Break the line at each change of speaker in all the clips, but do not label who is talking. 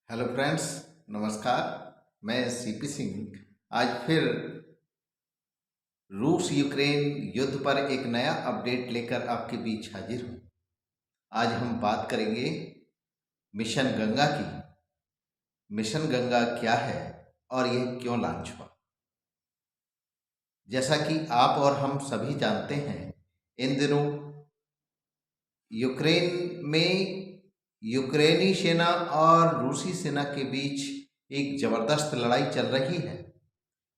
Hello friends, नमस्कार। मैं CP Singh आज फिर रूस यूक्रेन युद्ध पर एक नया अपडेट लेकर आपके बीच हाजिर हूँ। आज हम बात करेंगे मिशन गंगा की। मिशन गंगा क्या है और यह क्यों लॉन्च हुआ? जैसा कि आप और हम सभी जानते हैं, इन दिनों यूक्रेन में यूक्रेनी सेना और रूसी सेना के बीच एक जबरदस्त लड़ाई चल रही है,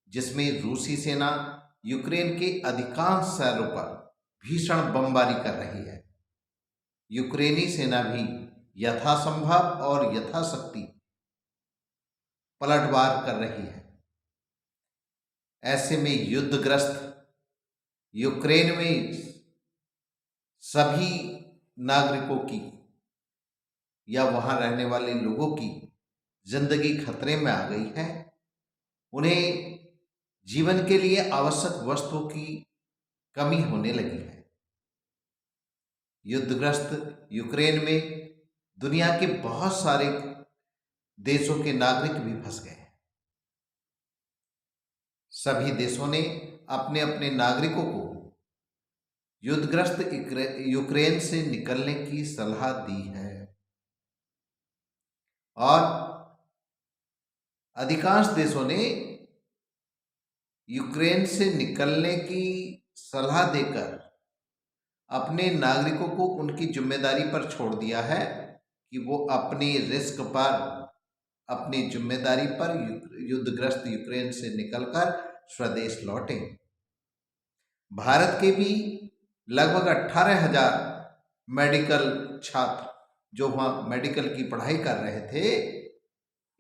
जिसमें रूसी सेना यूक्रेन के अधिकांश शहरों पर भीषण बमबारी कर रही है। यूक्रेनी सेना भी यथासंभव और यथाशक्ति पलटवार कर रही है। ऐसे में युद्धग्रस्त यूक्रेन में सभी नागरिकों की या वहां रहने वाले लोगों की जिंदगी खतरे में आ गई है। उन्हें जीवन के लिए आवश्यक वस्तुओं की कमी होने लगी है। युद्धग्रस्त यूक्रेन में दुनिया के बहुत सारे देशों के नागरिक भी फंस गए हैं। सभी देशों ने अपने अपने नागरिकों को युद्धग्रस्त यूक्रेन से निकलने की सलाह दी है और अधिकांश देशों ने यूक्रेन से निकलने की सलाह देकर अपने नागरिकों को उनकी जिम्मेदारी पर छोड़ दिया है कि वो अपनी रिस्क पर, अपनी जिम्मेदारी पर युद्धग्रस्त यूक्रेन से निकलकर स्वदेश लौटें। भारत के भी लगभग 18,000 मेडिकल छात्र जो वहाँ मेडिकल की पढ़ाई कर रहे थे,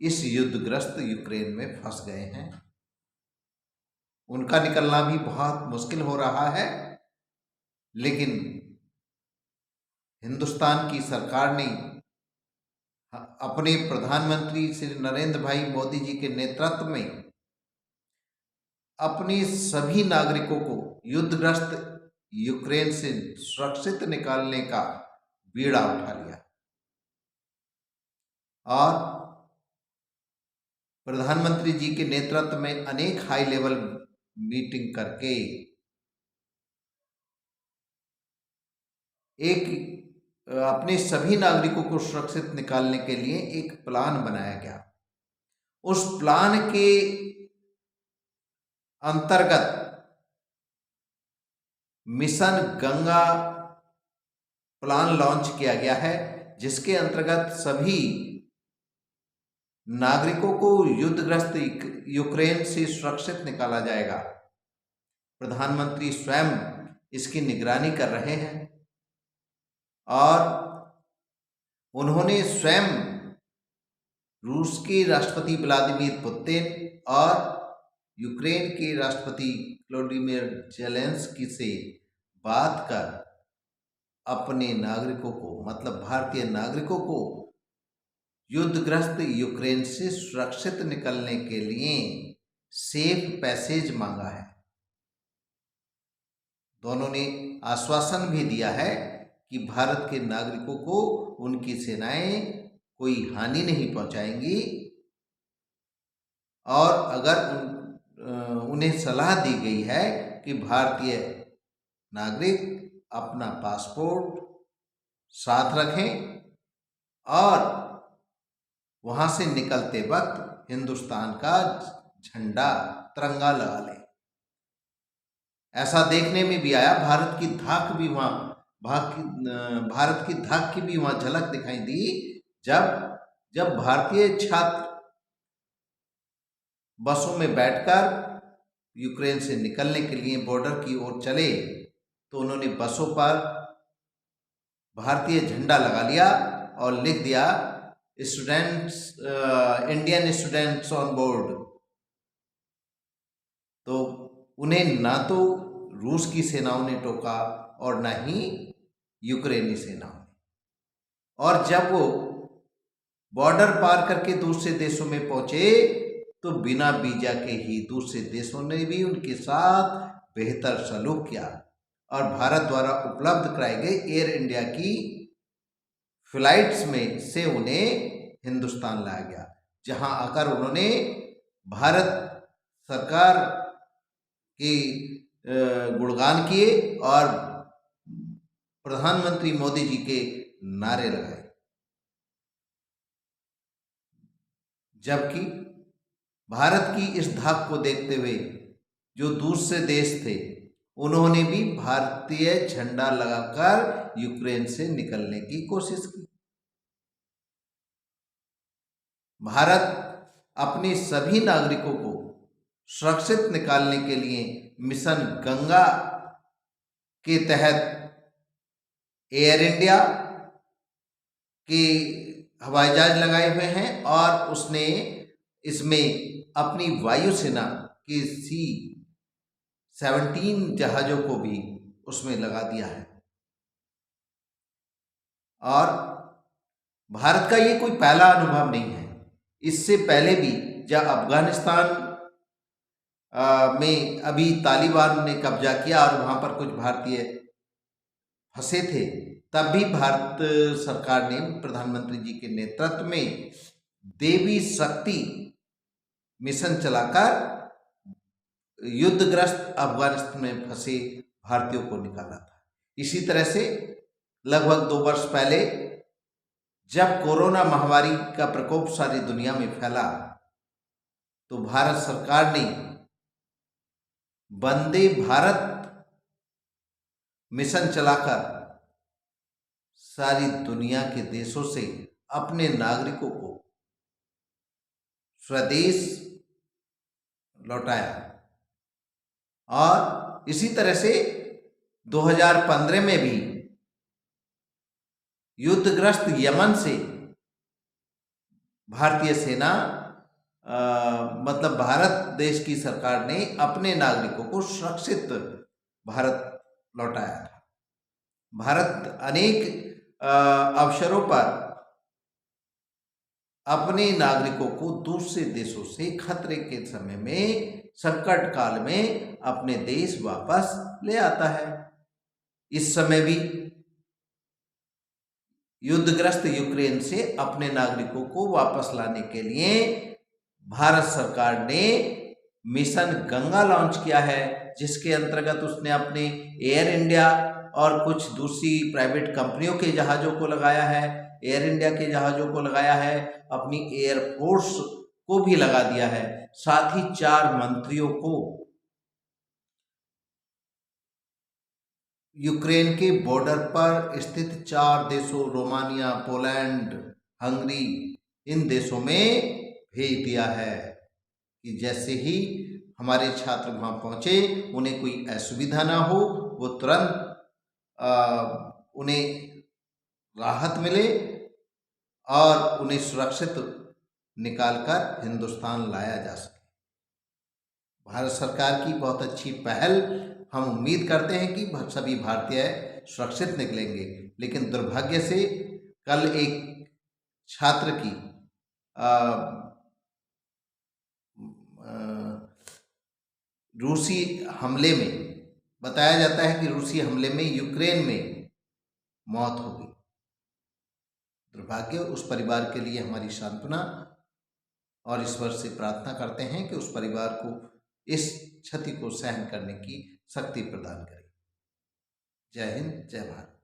इस युद्धग्रस्त यूक्रेन में फंस गए हैं। उनका निकलना भी बहुत मुश्किल हो रहा है, लेकिन हिंदुस्तान की सरकार ने अपने प्रधानमंत्री श्री नरेंद्र भाई मोदी जी के नेतृत्व में अपने सभी नागरिकों को युद्धग्रस्त यूक्रेन से सुरक्षित निकालने का बीड़ा उठा लिया और प्रधानमंत्री जी के नेतृत्व में अनेक हाई लेवल मीटिंग करके एक अपने सभी नागरिकों को सुरक्षित निकालने के लिए एक प्लान बनाया गया। उस प्लान के अंतर्गत मिशन गंगा प्लान लॉन्च किया गया है, जिसके अंतर्गत सभी नागरिकों को युद्धग्रस्त यूक्रेन से सुरक्षित निकाला जाएगा। प्रधानमंत्री स्वयं इसकी निगरानी कर रहे हैं और उन्होंने स्वयं रूस के राष्ट्रपति व्लादिमीर पुतिन और यूक्रेन के राष्ट्रपति व्लादिमीर जेलेंस्की से बात कर अपने नागरिकों को, मतलब भारतीय नागरिकों को, युद्धग्रस्त यूक्रेन से सुरक्षित निकलने के लिए सेफ पैसेज मांगा है। दोनों ने आश्वासन भी दिया है कि भारत के नागरिकों को उनकी सेनाएं कोई हानि नहीं पहुंचाएंगी और अगर उन्हें सलाह दी गई है कि भारतीय नागरिक अपना पासपोर्ट साथ रखें और वहां से निकलते वक्त हिंदुस्तान का झंडा, तिरंगा लगा लें। ऐसा देखने में भी आया। भारत की धाक की भी वहां झलक दिखाई दी जब भारतीय छात्र बसों में बैठकर यूक्रेन से निकलने के लिए बॉर्डर की ओर चले, तो उन्होंने बसों पर भारतीय झंडा लगा लिया और लिख दिया, students, Indian students on board. तो उन्हें ना तो रूस की सेनाओं ने टोका और ना ही यूक्रेनी सेनाओं ने। और जब वो बॉर्डर पार करके दूसरे देशों में पहुंचे, तो बिना वीजा के ही दूसरे देशों ने भी उनके साथ बेहतर सलूक किया और भारत द्वारा उपलब्ध कराई गई एयर इंडिया की फ्लाइट्स में से उन्हें हिंदुस्तान लाया गया, जहां आकर उन्होंने भारत सरकार के गुणगान किए और प्रधानमंत्री मोदी जी के नारे लगाए। जबकि भारत की इस धाक को देखते हुए जो दूसरे देश थे, उन्होंने भी भारतीय झंडा लगाकर यूक्रेन से निकलने की कोशिश की। भारत अपने सभी नागरिकों को सुरक्षित निकालने के लिए मिशन गंगा के तहत एयर इंडिया के हवाई जहाज लगाए हुए हैं और उसने इसमें अपनी वायुसेना के C-17 जहाजों को भी उसमें लगा दिया है। और भारत का ये कोई पहला अनुभव नहीं है। इससे पहले भी जब अफगानिस्तान में अभी तालिबान ने कब्जा किया और वहां पर कुछ भारतीय फंसे थे, तब भी भारत सरकार ने प्रधानमंत्री जी के नेतृत्व में देवी शक्ति मिशन चलाकर युद्धग्रस्त अफगानिस्तान में फंसे भारतीयों को निकाला था। इसी तरह से लगभग 2 वर्ष पहले जब कोरोना महामारी का प्रकोप सारी दुनिया में फैला, तो भारत सरकार ने वंदे भारत मिशन चलाकर सारी दुनिया के देशों से अपने नागरिकों को स्वदेश लौटाया। और इसी तरह से 2015 में भी युद्धग्रस्त यमन से भारतीय सेना मतलब भारत देश की सरकार ने अपने नागरिकों को सुरक्षित भारत लौटाया था। भारत अनेक अवसरों पर अपने नागरिकों को दूसरे देशों से खतरे के समय में, संकट काल में अपने देश वापस ले आता है। इस समय भी युद्धग्रस्त यूक्रेन से अपने नागरिकों को वापस लाने के लिए भारत सरकार ने मिशन गंगा लॉन्च किया है, जिसके अंतर्गत उसने अपने एयर इंडिया और कुछ दूसरी प्राइवेट कंपनियों के जहाज़ों को लगाया है। एयर इंडिया के जहाज़ों को लगाया है, अपनी एयरफोर्स को भी लगा दिया है। साथ ही 4 मंत्रियों को यूक्रेन के बॉर्डर पर स्थित 4 देशों रोमानिया, पोलैंड, हंगरी, इन देशों में भेज दिया है कि जैसे ही हमारे छात्र वहाँ पहुँचे, उन्हें कोई असुविधा ना हो, वो तुरंत उन्हें राहत मिले और उन्हें सुरक्षित निकालकर हिंदुस्तान लाया जा सके। भारत सरकार की बहुत अच्छी पहल। हम उम्मीद करते हैं कि सभी भारतीय सुरक्षित निकलेंगे। लेकिन दुर्भाग्य से कल एक छात्र की रूसी हमले में, बताया जाता है कि रूसी हमले में यूक्रेन में मौत हो गई। दुर्भाग्य। उस परिवार के लिए हमारी सांत्वना और ईश्वर से प्रार्थना करते हैं कि उस परिवार को इस क्षति को सहन करने की शक्ति प्रदान करें। जय हिंद, जय भारत।